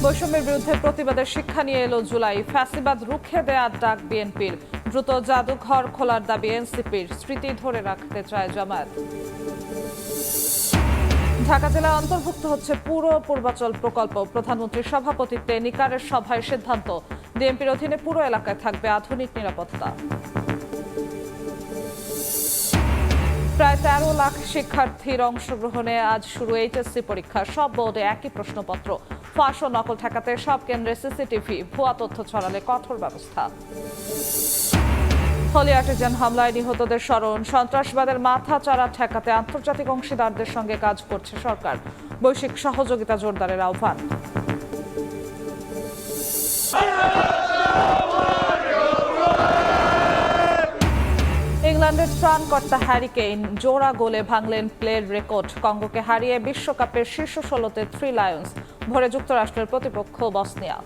বৈষম্যের বিরুদ্ধে প্রতিবাদের শিক্ষা নিয়ে এলো জুলাই। ফ্যাসিবাদ রুখে দেওয়ার ডাক বিএনপির। দ্রুত জাদুঘর খোলার দাবি এনসিপির। স্মৃতি ধরে রাখতে চায় জামায়াত। ঢাকা জেলায় অন্তর্ভুক্ত হচ্ছে পুরো পূর্বাচল প্রকল্প। প্রধানমন্ত্রীর সভাপতিত্বে নিকারের সভায় সিদ্ধান্ত। ডিএমপির অধীনে পুরো এলাকায় থাকবে আধুনিক নিরাপত্তা। প্রায় 13 লাখ শিক্ষার্থীর অংশগ্রহণে আজ শুরু এইচএসসি পরীক্ষা। সব বোর্ডে একই প্রশ্নপত্র। ফাঁস ও নকল ঠেকাতে সব কেন্দ্রে সিসিটিভি। ভুয়া তথ্য ছড়ালে কঠোর ব্যবস্থা। হলি আর্টিজান হামলায় নিহতদের স্মরণ। সন্ত্রাসবাদের মাথাচাড়া ঠেকাতে আন্তর্জাতিক অংশীদারদের সঙ্গে কাজ করছে সরকার। বৈশ্বিক সহযোগিতা জোরদারের আহ্বান। ইংল্যান্ডের ত্রাণকর্তা হ্যারি কেইন জোড়া গোলে ভাঙলেন প্লের রেকর্ড। কঙ্গোকে হারিয়ে বিশ্বকাপের শীর্ষ 16তে 3 লায়ন্স। ভোরে যুক্তরাষ্ট্রের প্রতিপক্ষ বসনিয়া।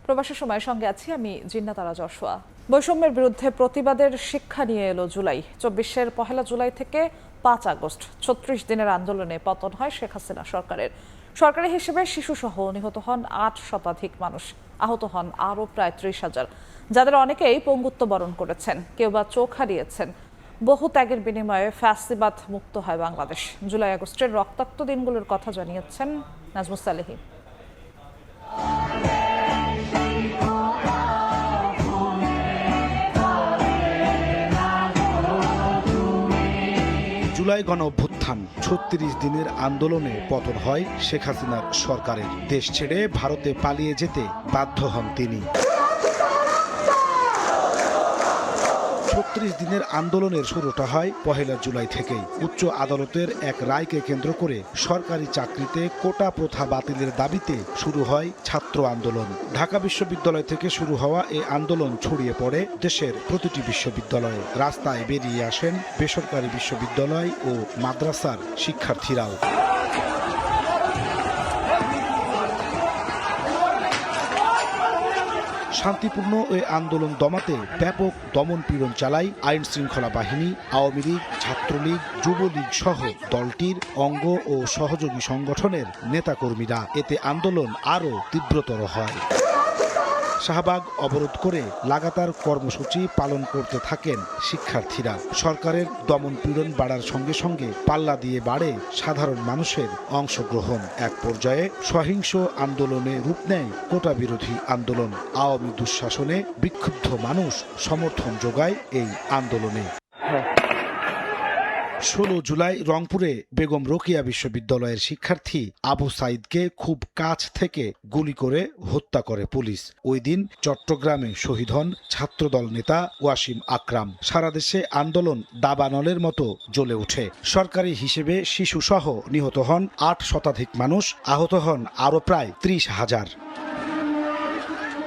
প্রবাসের সময়ের সঙ্গে আছি আমি জিন্নাত আরা যশোয়া। বৈষম্যের বিরুদ্ধে প্রতিবাদের শিক্ষা নিয়ে এলো জুলাই। 24-এর 1 জুলাই থেকে 5 আগস্ট 36 দিনের আন্দোলনে পতন হয় শেখ হাসিনা সরকারের। সরকারি হিসেবে শিশুসহ নিহত হন 8 শতাধিক মানুষ। আহত হন আরও প্রায় 30,000, যাদের অনেকেই পঙ্গুত্ব বরণ করেছেন, কেউ বা চোখ হারিয়েছেন। বহু ত্যাগের বিনিময়ে ফ্যাসিবাদ মুক্ত হয় বাংলাদেশ। জুলাই আগস্টের রক্তাক্ত দিনগুলোর কথা জানিয়েছেন নাজমুস সালেহী। জুলাই গণ অভ্যুত্থান 36 দিনের আন্দোলনে পতন হয় শেখ হাসিনার সরকারের। দেশ ছেড়ে ভারতে পালিয়ে যেতে বাধ্য হন তিনি। 36 দিনের আন্দোলনের শুরুটা হয় 1 জুলাই থেকেই। উচ্চ আদালতের এক রায়কে কেন্দ্র করে সরকারি চাকরিতে কোটা প্রথা বাতিলের দাবিতে শুরু হয় ছাত্র আন্দোলন। ঢাকা বিশ্ববিদ্যালয় থেকে শুরু হওয়া এই আন্দোলন ছড়িয়ে পড়ে দেশের প্রতিটি বিশ্ববিদ্যালয়ে। রাস্তায় বেরিয়ে আসেন বেসরকারি বিশ্ববিদ্যালয় ও মাদ্রাসার শিক্ষার্থীরাও। শান্তিপূর্ণ ওই আন্দোলন দমাতে ব্যাপক দমন পীড়ন চালায় আইন শৃঙ্খলা বাহিনী, আওয়ামী লীগ, ছাত্রলীগ, যুবলীগ সহ দলটির অঙ্গ ও সহযোগী সংগঠনের নেতাকর্মীরা। এতে আন্দোলন আরও তীব্রতর হয়। শাহবাগ অবরোধ করে লাগাতার কর্মসূচি পালন করতে থাকেন শিক্ষার্থীরা। সরকারের দমন পীড়ন বাড়ার সঙ্গে সঙ্গে পাল্লা দিয়ে বাড়ে সাধারণ মানুষের অংশগ্রহণ। এক পর্যায়ে সহিংস আন্দোলনে রূপ নেয় কোটা বিরোধী আন্দোলন। আওয়ামী দুঃশাসনে বিক্ষুব্ধ মানুষ সমর্থন যোগায় এই আন্দোলনে। 16 জুলাই রংপুরে বেগম রোকেয়া বিশ্ববিদ্যালয়ের শিক্ষার্থী আবু সাইদকে খুব কাছ থেকে গুলি করে হত্যা করে পুলিশ। ওই দিন চট্টগ্রামে শহীদ হন ছাত্রদল নেতা ওয়াসিম আকরাম। সারা দেশে আন্দোলন দাবানলের মতো জ্বলে ওঠে। সরকারি হিসেবে শিশুসহ নিহত হন 8 শতাধিক মানুষ, আহত হন আরও প্রায় 30,000।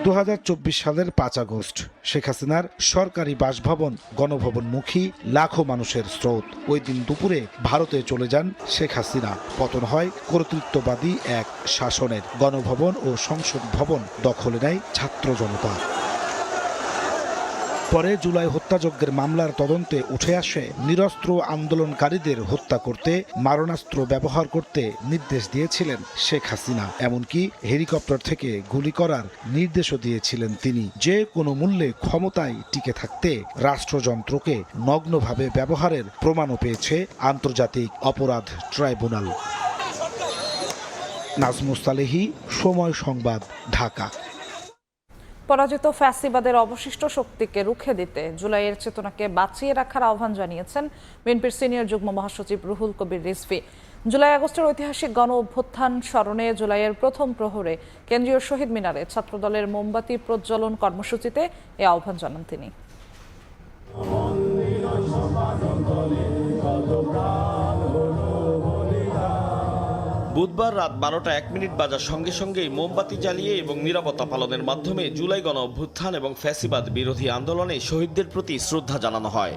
2024 সালের 5 আগস্ট শেখ হাসিনার সরকারি বাসভবন গণভবনমুখী লাখো মানুষের স্রোত। ওই দিন দুপুরে ভারতে চলে যান শেখ হাসিনা। পতন হয় কর্তৃত্ববাদী এক শাসনের। গণভবন ও সংসদ ভবন দখলে নেয় ছাত্র জনতা। পরে জুলাই হত্যাযজ্ঞের মামলার তদন্তে উঠে আসে নিরস্ত্র আন্দোলনকারীদের হত্যা করতে মারণাস্ত্র ব্যবহার করতে নির্দেশ দিয়েছিলেন শেখ হাসিনা। এমনকি হেলিকপ্টার থেকে গুলি করার নির্দেশও দিয়েছিলেন তিনি। যে কোনো মূল্যে ক্ষমতায় টিকে থাকতে রাষ্ট্রযন্ত্রকে নগ্নভাবে ব্যবহারের প্রমাণও পেয়েছে আন্তর্জাতিক অপরাধ ট্রাইব্যুনাল। নাজমুস সালেহী, সময় সংবাদ, ঢাকা। পরাজিত ফ্যাসিবাদের অবশিষ্ট শক্তিকে রুখে দিতে জুলাইয়ের চেতনাকে বাঁচিয়ে রাখার আহ্বান জানিয়েছেন বিএনপির সিনিয়র যুগ্ম মহাসচিব রুহুল কবির রিজভী। জুলাই আগস্টের ঐতিহাসিক গণ অভ্যুত্থান স্মরণে জুলাইয়ের প্রথম প্রহরে কেন্দ্রীয় শহীদ মিনারে ছাত্রদলের মোমবাতি প্রজ্বলন কর্মসূচিতে এ আহ্বান জানান তিনি। বুধবার রাত 12টা 1 মিনিট বাজার সঙ্গে সঙ্গেই মোমবাতি জ্বালিয়ে এবং নিরাপত্তা পালনের মাধ্যমে জুলাই গণ অভ্যুত্থান এবং ফ্যাসিবাদ বিরোধী আন্দোলনে শহীদদের প্রতি শ্রদ্ধা জানানো হয়।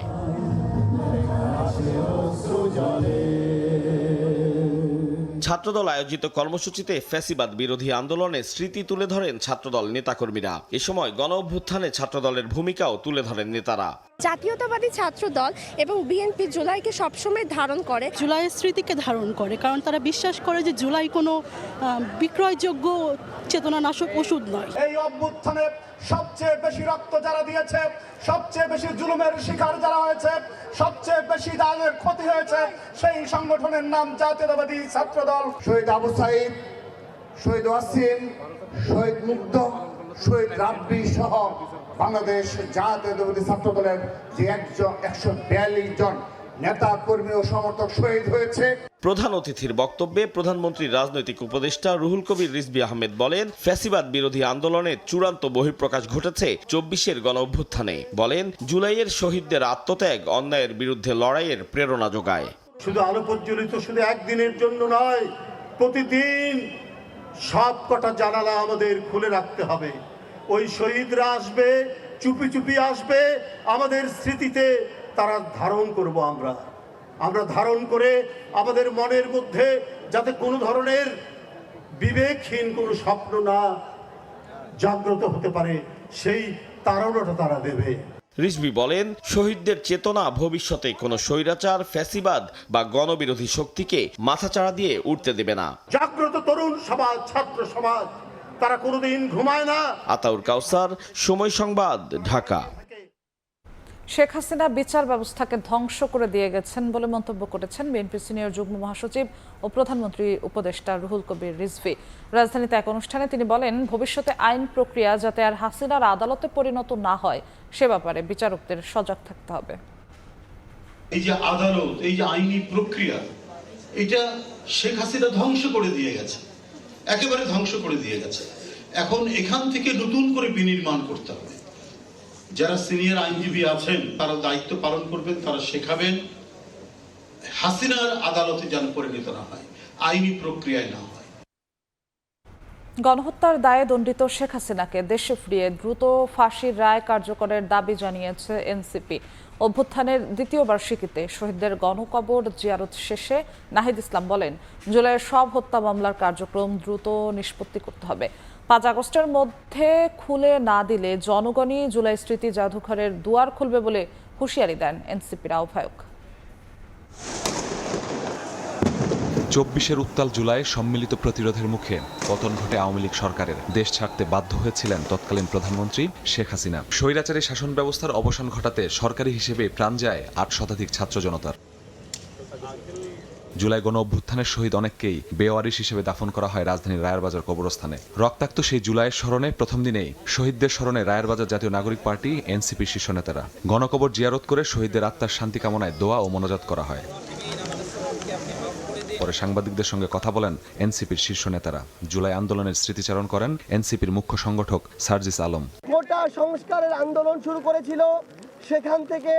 ছাত্রদল আয়োজিত কর্মসূচিতে ফ্যাসিবাদ বিরোধী আন্দোলনের স্মৃতি তুলে ধরেন ছাত্রদল নেতাকর্মীরা। এ সময় গণ অভ্যুত্থানে ছাত্রদলের ভূমিকাও তুলে ধরেন নেতারা। জাতীয়তাবাদী ছাত্রদল এবং বিএনপি জুলাইকে সবসময় ধারণ করে, জুলাইয়ের স্মৃতিকে ধারণ করে, কারণ তারা বিশ্বাস করে যে জুলাই কোনো বিক্রয়যোগ্য চেতনানাশক ওষুধ নয়। এই অভ্যুত্থানে সবচেয়ে বেশি রক্ত যারা দিয়েছে, সবচেয়ে বেশি জুলুমের শিকার যারা হয়েছে, সবচেয়ে বেশি দানের ক্ষতি হয়েছে, সেই সংগঠনের নাম জাতীয়তাবাদী ছাত্রদল। শহীদ আবু সাইদ, শহীদ ওয়াসিম, শহীদ মুগ্ধ, শহীদ রাব্বি সহ বাংলাদেশ জাতীয়তাবাদী ছাত্রদলের যে 142 জন নেতা কর্মী ও সমর্থক শহীদ হয়েছে। প্রধান অতিথির বক্তব্যে প্রধানমন্ত্রীর রাজনৈতিক উপদেষ্টা রুহুল কবির রিজভী আহমেদ বলেন, ফ্যাসিবাদ বিরোধী আন্দোলনের চূড়ান্ত বহিঃপ্রকাশ ঘটেছে 24-এর গণ অভ্যুত্থানে। বলেন, জুলাইয়ের শহীদদের আত্মত্যাগ অন্যায়ের বিরুদ্ধে লড়াইয়ের প্রেরণা যোগায়। শুধু আলো প্রজ্বলিত শুধু একদিনের জন্য নয়, প্রতিদিন সব কটা জানালা আমাদের খুলে রাখতে হবে। ওই শহীদরা আসবে, চুপি চুপি আসবে, আমাদের স্মৃতিতে তারা ধারণ করব। আমরা ধারণ করে আমাদের মনের মধ্যে যাতে কোনো ধরনের বিবেকহীন কোনো স্বপ্ন না জাগ্রত হতে পারে, সেই তাড়নাটা তারা দেবে। রিজভী বলেন, শহীদদের চেতনা ভবিষ্যতে কোনো স্বৈরাচার, ফ্যাসিবাদ বা গণবিরোধী শক্তিকে মাথাচাড়া দিয়ে উঠতে দেবে না। জাগ্রত তরুণ সমাজ, ছাত্র সমাজ, তারা কোনোদিন ঘুমায় না। আতাউর কাউসার, সময় সংবাদ, ঢাকা। শেখ হাসিনা বিচার ব্যবস্থাকে ধ্বংস করে দিয়ে গেছেন বলে মন্তব্য করেছেন বিএনপি সিনিয়র যুগ্ম মহাসচিব ও প্রধানমন্ত্রী উপদেষ্টা রুহুল কবির রিজভী। রাজধানীতে এক অনুষ্ঠানে তিনি বলেন, ভবিষ্যতে আইন প্রক্রিয়া যাতে আর হাসিনার আদালতে পরিণত না হয় সে ব্যাপারে বিচারকদের সজাগ থাকতে হবে। এই যে আদালত, এই যে আইনি প্রক্রিয়া, এটা শেখ হাসিনা ধ্বংস করে দিয়ে গেছে, একেবারে ধ্বংস করে দিয়ে গেছে। এখন এখান থেকে নতুন করে বিনির্মাণ করতে হবে। যারা সিনিয়র আইনজীবী আছেন তারা দায়িত্ব পালন করবেন, তারা শেখাবেন হাসিনার আদালতে যেন পরিণত না হয়, আইনি প্রক্রিয়ায় না হয়। গণহত্যার দায়ে দণ্ডিত শেখ হাসিনাকে দেশে ফিরিয়ে দ্রুত ফাঁসির রায় কার্যকরের দাবি জানিয়েছে এনসিপি। অভ্যুত্থানের দ্বিতীয় বার্ষিকীতে শহীদদের গণকবর জিয়ারত শেষে নাহিদ ইসলাম বলেন, জুলাইয়ের সব হত্যা মামলার কার্যক্রম দ্রুত নিষ্পত্তি করতে হবে। 5 আগস্টের মধ্যে খুলে না দিলে জনগণই জুলাই স্মৃতি জাদুঘরের দুয়ার খুলবে বলে হুঁশিয়ারি দেন এনসিপির আহ্বায়ক। 24-এর উত্তাল জুলাই সম্মিলিত প্রতিরোধের মুখে পতন ঘটে আওয়ামী লীগ সরকারের। দেশ ছাড়তে বাধ্য হয়েছিলেন তৎকালীন প্রধানমন্ত্রী শেখ হাসিনা। স্বৈরাচারী শাসন ব্যবস্থার অবসান ঘটাতে সরকারি হিসেবে প্রাণ যায় 8 শতাধিক ছাত্র জনতার। জুলাই গণ অভ্যুত্থানের শহীদ অনেককেই বেওয়ারিশ হিসেবে দাফন করা হয় রাজধানীর রায়েরবাজার কবরস্থানে। রক্তাক্ত সেই জুলাইয়ের স্মরণে প্রথম দিনেই শহীদদের স্মরণে রায়েরবাজার জাতীয় নাগরিক পার্টি এনসিপির শীর্ষ নেতারা গণকবর জিয়ারত করে শহীদদের আত্মার শান্তি কামনায় দোয়া ও মোনাজাত করা হয়। পরে সাংবাদিকদের সঙ্গে কথা বলেন এনসিপির শীর্ষ নেতারা। জুলাই আন্দোলনের স্মৃতিচারণ করেন এনসিপির মুখ্য সংগঠক সার্জিস আলম। কোটা সংস্কারের আন্দোলন শুরু করেছিল, সেখান থেকে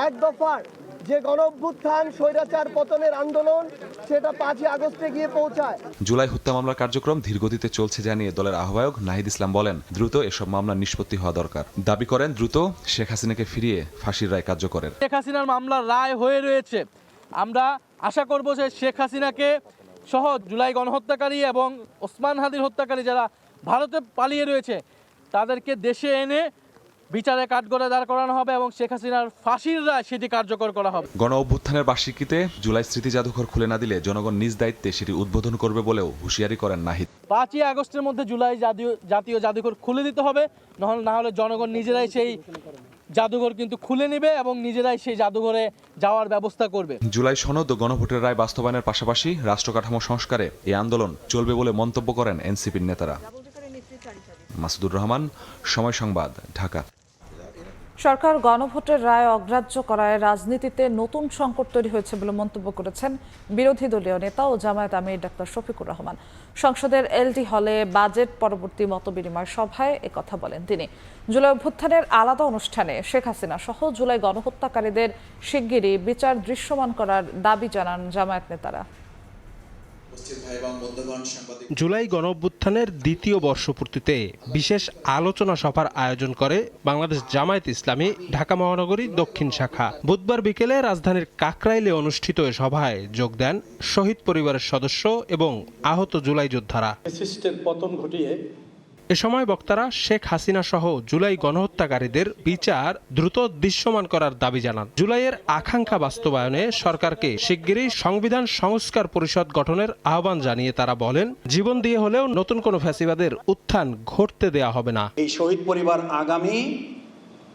এক দফার যে গণঅভ্যুত্থান স্বৈরাচার পতনের আন্দোলন, সেটা 5 আগস্টে গিয়ে পৌঁছায়। জুলাই হত্যা মামলার কার্যক্রম ধীরগতিতে চলছে জানিয়ে দলের আহ্বায়ক নাহিদ ইসলাম বলেন, দ্রুত এসব মামলার নিষ্পত্তি হওয়া দরকার। দাবি করেন দ্রুত শেখ হাসিনাকে ফিরিয়ে ফাঁসির রায় কার্যকরের। শেখ হাসিনার মামলার রায় হয়ে রয়েছে, আমরা আশা করব যে শেখ হাসিনাকে সহ জুলাই গণহত্যাকারী এবং ওসমান হাদির হত্যাকারী যারা ভারতে পালিয়ে রয়েছে তাদেরকে দেশে এনে বিচারে কাঠগড়ায় দাঁড় করানো হবে এবং শেখ হাসিনার ফাঁসির রায় সেটি কার্যকর করা হবে। গণ অভ্যুত্থানের বার্ষিকীতে জুলাই স্মৃতি জাদুঘর খুলে না দিলে জনগণ নিজ দায়িত্বে সেটি উদ্বোধন করবে বলেও হুঁশিয়ারি করেন নাহিদ। 5 আগস্টের মধ্যে জুলাই জাতীয় জাদুঘর খুলে দিতে হবে, না হলে জনগণ নিজেরাই সেই জাদুঘর কিন্তু খুলে নেবে এবং নিজেরাই সেই জাদুঘরে যাওয়ার ব্যবস্থা করবে। জুলাই সনদ ও গণভোটের রায় বাস্তবায়নের পাশাপাশি রাষ্ট্র কাঠামো সংস্কারে এই আন্দোলন চলবে বলে মন্তব্য করেন এনসিপির নেতারা। মাসুদুর রহমান, সময় সংবাদ, ঢাকা। সরকার গণভোটের রায় অগ্রাহ্য করায় রাজনীতিতে নতুন সংকট তৈরি হয়েছে বলে মন্তব্য করেছেন বিরোধী দলীয় নেতা ও জামায়াত আমির ডাক্তার শফিকুর রহমান। সংসদের এলডি হলে বাজেট পরবর্তী মতবিনিময় সভায় একথা বলেন তিনি। জুলাই অভ্যুত্থানের আলাদা অনুষ্ঠানে শেখ হাসিনা সহ জুলাই গণহত্যাকারীদের শিগগিরই বিচার দৃশ্যমান করার দাবি জানান জামায়াত নেতারা। জুলাই গণঅভ্যুত্থানের দ্বিতীয় বর্ষপূর্তিতে বিশেষ আলোচনা সভার আয়োজন করে বাংলাদেশ জামায়াত ইসলামী ঢাকা মহানগরী দক্ষিণ শাখা। বুধবার বিকেলে রাজধানীর কাকরাইলে অনুষ্ঠিত এ সভায় যোগ দেন শহীদ পরিবারের সদস্য এবং আহত জুলাই যোদ্ধারা। পতন ঘটিয়ে এ সময় বক্তারা শেখ হাসিনা সহ জুলাই গণহত্যাকারীদের বিচার দ্রুত দৃশ্যমান করার দাবি জানান। জুলাইয়ের আকাঙ্ক্ষা বাস্তবায়নে সরকারকে শিগগিরই সংবিধান সংস্কার পরিষদ গঠনের আহ্বান জানিয়ে তারা বলেন, জীবন দিয়ে হলেও নতুন কোনো ফ্যাসিবাদের উত্থান ঘটতে দেয়া হবে না। এই শহীদ পরিবার আগামী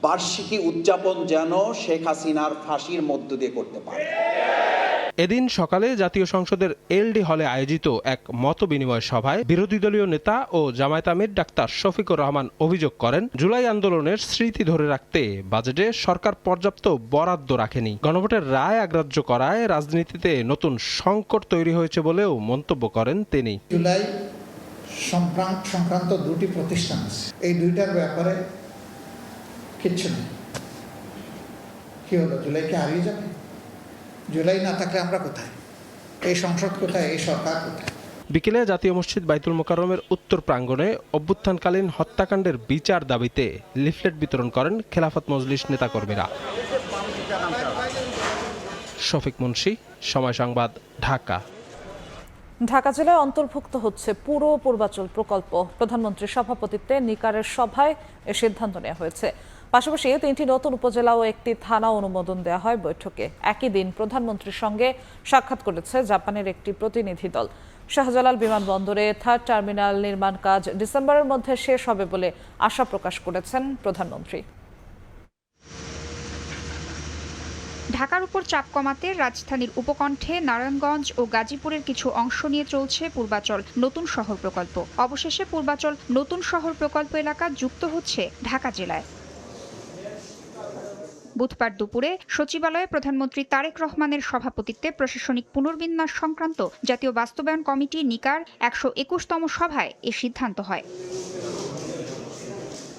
বার্ষিকী উদযাপন যেন শেখ হাসিনার ফাঁসির মধ্য দিয়ে করতে পারে। এদিন সকালে জাতীয় সংসদের এলডি হলে আয়োজিত এক মতবিনিময় সভায় বিরোধী দলীয় নেতা ও জামায়াত আমির ডাক্তার শফিকুর রহমান অভিযোগ করেন, জুলাই আন্দোলনের স্মৃতি ধরে রাখতে বাজেটে সরকার পর্যাপ্ত বরাদ্দ রাখেনি। গণভোটের রায় অগ্রাহ্য করায় রাজনীতিতে নতুন সংকট তৈরি হয়েছে বলেও মন্তব্য করেন তিনি। জুলাই সংক্রান্ত দুটি প্রতিষ্ঠান আছে, এই দুইটার ব্যাপারে কিচ্ছু নেই। কি হলো, জুলাইকে হারিয়ে যাবে? জুলাই না থাকলে আমরা কোথায়? এই সংসদ কোথায়? এই সরকার কোথায়? বিকেলে জাতীয় মসজিদ বাইতুল মোকাররমের উত্তর প্রাঙ্গণে অভ্যুত্থানকালীন হত্যাকাণ্ডের বিচার দাবিতে লিফলেট বিতরণ করেন খেলাফত মজলিস নেতাকর্মীরা। শফিক মুন্সি, সময় সংবাদ, ঢাকা। ঢাকা জেলায় অন্তর্ভুক্ত হচ্ছে পুরো পূর্বাচল প্রকল্প। প্রধানমন্ত্রীর সভাপতিত্বে নিকারের সভায় এ সিদ্ধান্ত নেওয়া হয়েছে। পাশাপাশি 3টি নতুন উপজেলা ও একটি থানা অনুমোদন দেওয়া হয় বৈঠকে। একই দিন প্রধানমন্ত্রীর সঙ্গে সাক্ষাৎ করেছে জাপানের একটি প্রতিনিধি দল। শাহজালাল বিমানবন্দরে 3rd টার্মিনাল নির্মাণ কাজ ডিসেম্বরের মধ্যে শেষ হবে বলে আশা প্রকাশ করেছেন প্রধানমন্ত্রী। ঢাকার উপর চাপ কমাতে রাজধানীর উপকণ্ঠে নারায়ণগঞ্জ ও গাজীপুরের কিছু অংশ নিয়ে চলছে পূর্বাচল নতুন শহর প্রকল্প। অবশেষে পূর্বাচল নতুন শহর প্রকল্প এলাকা যুক্ত হচ্ছে ঢাকা জেলায়। বুধবার দুপুরে সচিবালয়ে প্রধানমন্ত্রী তারেক রহমানের সভাপতিত্বে প্রশাসনিক পুনর্বিন্যাস সংক্রান্ত জাতীয় বাস্তবায়ন কমিটি নিকার 121তম সভায় এ সিদ্ধান্ত হয়।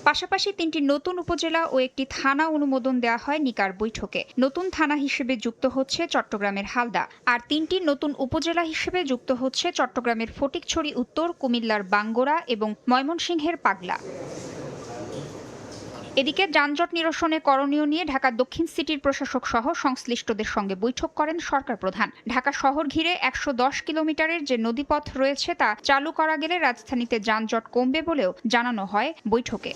পাশাপাশি 3টি নতুন উপজেলা ও একটি থানা অনুমোদন দেওয়া হয় নিকার বৈঠকে। নতুন থানা হিসেবে যুক্ত হচ্ছে চট্টগ্রামের হালদা, আর 3টি নতুন উপজেলা হিসেবে যুক্ত হচ্ছে চট্টগ্রামের ফটিকছড়ি উত্তর, কুমিল্লার বাঙ্গোরা এবং ময়মনসিংহের পাগলা। এদিকে যানজট নিরসনে করণীয় নিয়ে ঢাকা দক্ষিণ সিটির প্রশাসক সহ সংশ্লিষ্টদের সঙ্গে বৈঠক করেন সরকার প্রধান। ঢাকা শহর ঘিরে 110 কিলোমিটারের যে নদীপথ রয়েছে তা চালু করা গেলে রাজধানীতে যানজট কমবে বলেও জানানো হয় বৈঠকে।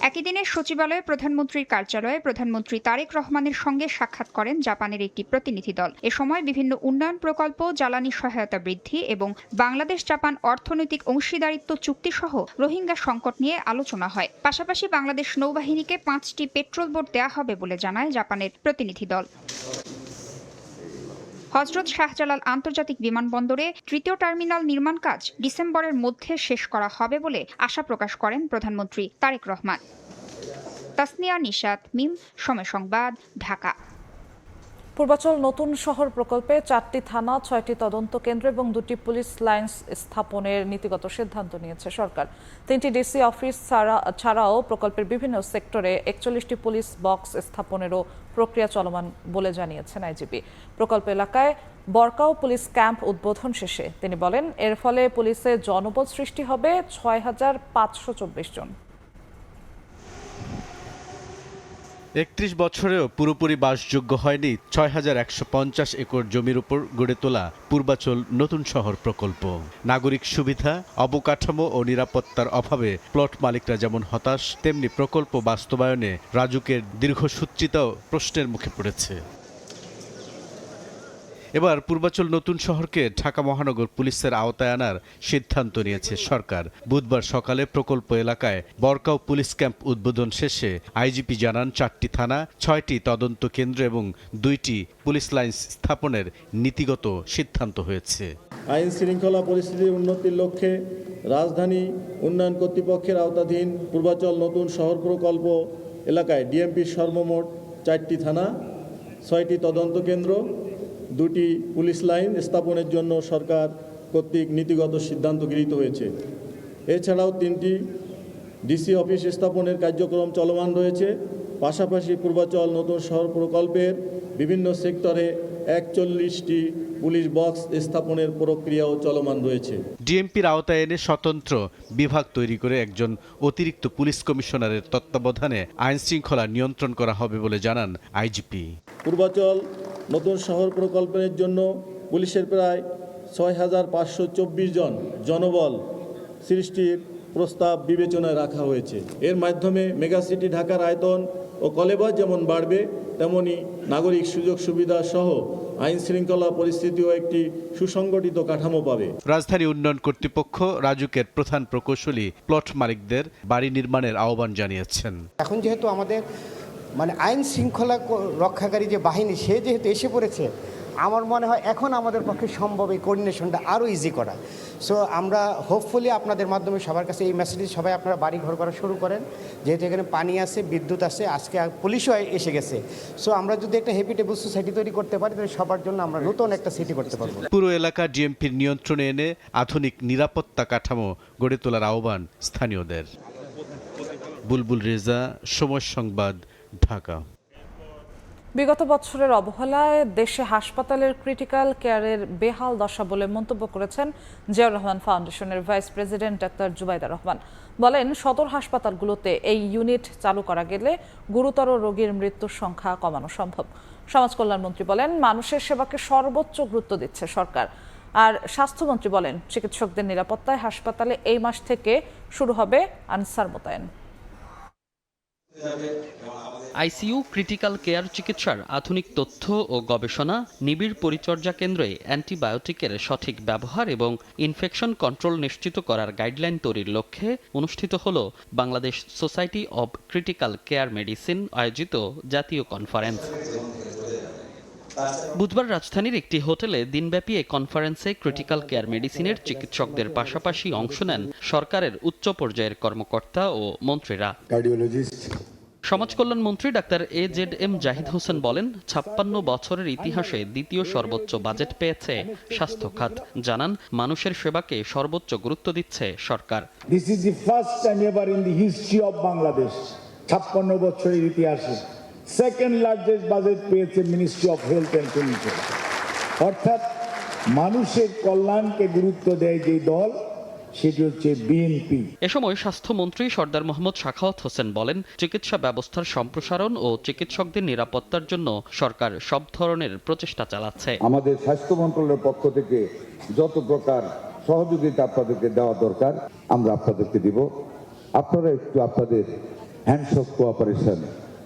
একই দিনে সচিবালয়ে প্রধানমন্ত্রীর কার্যালয়ে প্রধানমন্ত্রী তারেক রহমানের সঙ্গে সাক্ষাৎ করেন জাপানের একটি প্রতিনিধি দল। এ সময় বিভিন্ন উন্নয়ন প্রকল্প, জ্বালানি সহায়তা বৃদ্ধি এবং বাংলাদেশ জাপান অর্থনৈতিক অংশীদারিত্ব চুক্তি সহ রোহিঙ্গা সংকট নিয়ে আলোচনা হয়। পাশাপাশি বাংলাদেশ নৌবাহিনীকে 5টি পেট্রোল বোট দেওয়া হবে বলে জানায় জাপানের প্রতিনিধি দল। হযরত শাহজালাল আন্তর্জাতিক বিমানবন্দরে 3য় টার্মিনাল নির্মাণ কাজ ডিসেম্বরের মধ্যে শেষ করা হবে বলে আশা প্রকাশ করেন প্রধানমন্ত্রী তারেক রহমান। তাসনিয়া নিশাত, মিম, সময় সংবাদ, ঢাকা। পূর্বাচল নতুন শহর প্রকল্পে 4টি থানা, 6টি তদন্ত কেন্দ্র এবং 2টি পুলিশ লাইন্স স্থাপনের নীতিগত সিদ্ধান্ত নিয়েছে সরকার। 3টি ডিসি অফিস ছাড়াও প্রকল্পের বিভিন্ন সেক্টরে 41টি পুলিশ বক্স স্থাপনেরও প্রক্রিয়া চলমান বলে জানিয়েছেন আইজিপি। প্রকল্প এলাকায় বরকাও পুলিশ ক্যাম্প উদ্বোধন শেষে তিনি বলেন, এর ফলে পুলিশে জনবল সৃষ্টি হবে 6524 জন। 31 বছরেও পুরোপুরি বাসযোগ্য হয়নি 6150 একর জমির উপর গড়ে তোলা পূর্বাচল নতুন শহর প্রকল্প। নাগরিক সুবিধা, অবকাঠামো ও নিরাপত্তার অভাবে প্লট মালিকরা যেমন হতাশ, তেমনি প্রকল্প বাস্তবায়নে রাজুকের দীর্ঘসূত্রিত প্রশ্নের মুখে পড়েছে। এবার পূর্বাচল নতুন শহরকে ঢাকা মহানগর পুলিশের আওতায় আনার সিদ্ধান্ত নিয়েছে সরকার। বুধবার সকালে প্রকল্প এলাকায় বরকাও পুলিশ ক্যাম্প উদ্বোধন শেষে আইজিপি জানান, 4টি থানা, 6টি তদন্ত কেন্দ্র এবং 2টি পুলিশ লাইন্স স্থাপনের নীতিগত সিদ্ধান্ত হয়েছে। আইন শৃঙ্খলা পরিস্থিতির উন্নতির লক্ষ্যে রাজধানী উন্নয়ন কর্তৃপক্ষের আওতাধীন পূর্বাচল নতুন শহর প্রকল্প এলাকায় ডিএমপির সর্বমোট 4টি থানা, 6টি তদন্ত কেন্দ্র, 2টি পুলিশ লাইন স্থাপনের জন্য সরকার কর্তৃক নীতিগত সিদ্ধান্ত গৃহীত হয়েছে। এছাড়াও 3টি ডিসি অফিস স্থাপনের কার্যক্রম চলমান রয়েছে। পাশাপাশি পূর্বাচল নতুন শহর প্রকল্পের বিভিন্ন সেক্টরে 41টি পুলিশ বক্স স্থাপনের প্রক্রিয়াও চলমান রয়েছে। ডিএমপির আওতায় এনে স্বতন্ত্র বিভাগ তৈরি করে একজন অতিরিক্ত পুলিশ কমিশনারের তত্ত্বাবধানে আইন শৃঙ্খলা নিয়ন্ত্রণ করা হবে বলে জানান আইজিপি। পূর্বাচল নতুন শহর প্রকল্পের জন্য পুলিশের প্রায় ৬,৫২৪ জন জনবল সৃষ্টির প্রস্তাব বিবেচনায় রাখা হয়েছে। এর মাধ্যমে মেগাসিটি ঢাকার আয়তন ও কলেবর যেমন বাড়বে, তেমনি নাগরিক সুযোগ সুবিধা সহ আইন শৃঙ্খলা পরিস্থিতিও একটি সুসংগঠিত কাঠামো পাবে। রাজধানী উন্নয়ন কর্তৃপক্ষ রাজুকের প্রধান প্রকৌশলী প্লট মালিকদের বাড়ি নির্মাণের আহ্বান জানিয়েছেন। এখন যেহেতু আমাদের আইন শৃঙ্খলা রক্ষাকারী যে বাহিনী সে যেহেতু এসে পড়েছে, আমার মনে হয় এখন আমাদের পক্ষে সম্ভব এই কোঅর্ডিনেশনটা আরও ইজি করা। সো আমরা হোপফুলি আপনাদের মাধ্যমে সবার কাছে এই মেসেজ, সবাই আপনারা বাড়ি ঘর করা শুরু করেন, যেহেতু এখানে পানি আছে, বিদ্যুৎ আছে, আজকে পুলিশও এসে গেছে। সো আমরা যদি একটা হ্যাবিটেবল সোসাইটি তৈরি করতে পারি, তাহলে সবার জন্য আমরা নতুন একটা সিটি করতে পারবো। পুরো এলাকা ডিএমপির নিয়ন্ত্রণে এনে আধুনিক নিরাপত্তা কাঠামো গড়ে তোলার আহ্বান স্থানীয়দের। বুলবুল রেজা, সময় সংবাদ, ঢাকা। বিগত বছরের অবহেলায় দেশে হাসপাতালের ক্রিটিক্যাল কেয়ারের বেহাল দশা বলে মন্তব্য করেছেন জিয়াউর রহমান ফাউন্ডেশনের vice president doctor Zubaida Rahman. বলেন, সদর হাসপাতালগুলোতে এই ইউনিট চালু করা গেলে গুরুতর রোগীর মৃত্যুর সংখ্যা কমানো সম্ভব। সমাজ কল্যাণমন্ত্রী বলেন, মানুষের সেবাকে সর্বোচ্চ গুরুত্ব দিচ্ছে সরকার। আর স্বাস্থ্যমন্ত্রী বলেন, চিকিৎসকদের নিরাপত্তায় হাসপাতালে এই মাস থেকে শুরু হবে আনসার মোতায়েন। আইসিইউ, ক্রিটিক্যাল কেয়ার চিকিৎসার আধুনিক তথ্য ও গবেষণা, নিবিড় পরিচর্যা কেন্দ্রে অ্যান্টিবায়োটিকের সঠিক ব্যবহার এবং ইনফেকশন কন্ট্রোল নিশ্চিত করার গাইডলাইন তৈরির লক্ষ্যে অনুষ্ঠিত হল Bangladesh society of critical care medicine আয়োজিত জাতীয় কনফারেন্স। বুধবার রাজধানীর একটি হোটেলে দিনব্যাপী এই কনফারেন্সে ক্রিটিক্যাল কেয়ার মেডিসিনের চিকিৎসকদের পাশাপাশি অংশ নেন সরকারের উচ্চ পর্যায়ের কর্মকর্তা ও মন্ত্রীরা। সমাজ কল্যাণ মন্ত্রী ডাক্তার AZM জাহিদ হোসেন বলেন, ৫৬ বছরের ইতিহাসে দ্বিতীয় সর্বোচ্চ বাজেট পেয়েছে স্বাস্থ্য খাত। জানান, মানুষের সেবাকে সর্বোচ্চ গুরুত্ব দিচ্ছে সরকার। This is the first time ever in the history of Bangladesh, ৫৬ বছরের ইতিহাসে সেকেন্ড লার্জেস্ট বাজেট পেয়েছে ministry of health and family. অর্থাৎ মানুষের কল্যাণকে গুরুত্ব দেয় যে দল, সেটি হচ্ছে বিএনপি। এ সময় স্বাস্থ্যমন্ত্রী সরদার মোহাম্মদ সাখাওয়াত হোসেন বলেন, চিকিৎসা ব্যবস্থার সম্প্রসারণ ও চিকিৎসকদের নিরাপত্তার জন্য সরকার সব ধরনের প্রচেষ্টা চালাচ্ছে। আমাদের স্বাস্থ্য মন্ত্রণালয়ের পক্ষ থেকে যত প্রকার সহযোগিতা আপনাদেরকে দেওয়া দরকার আমরা আপনাদেরকে দিব। আপনারা একটু আপনাদের হ্যান্ডস অফ কোঅপারেশন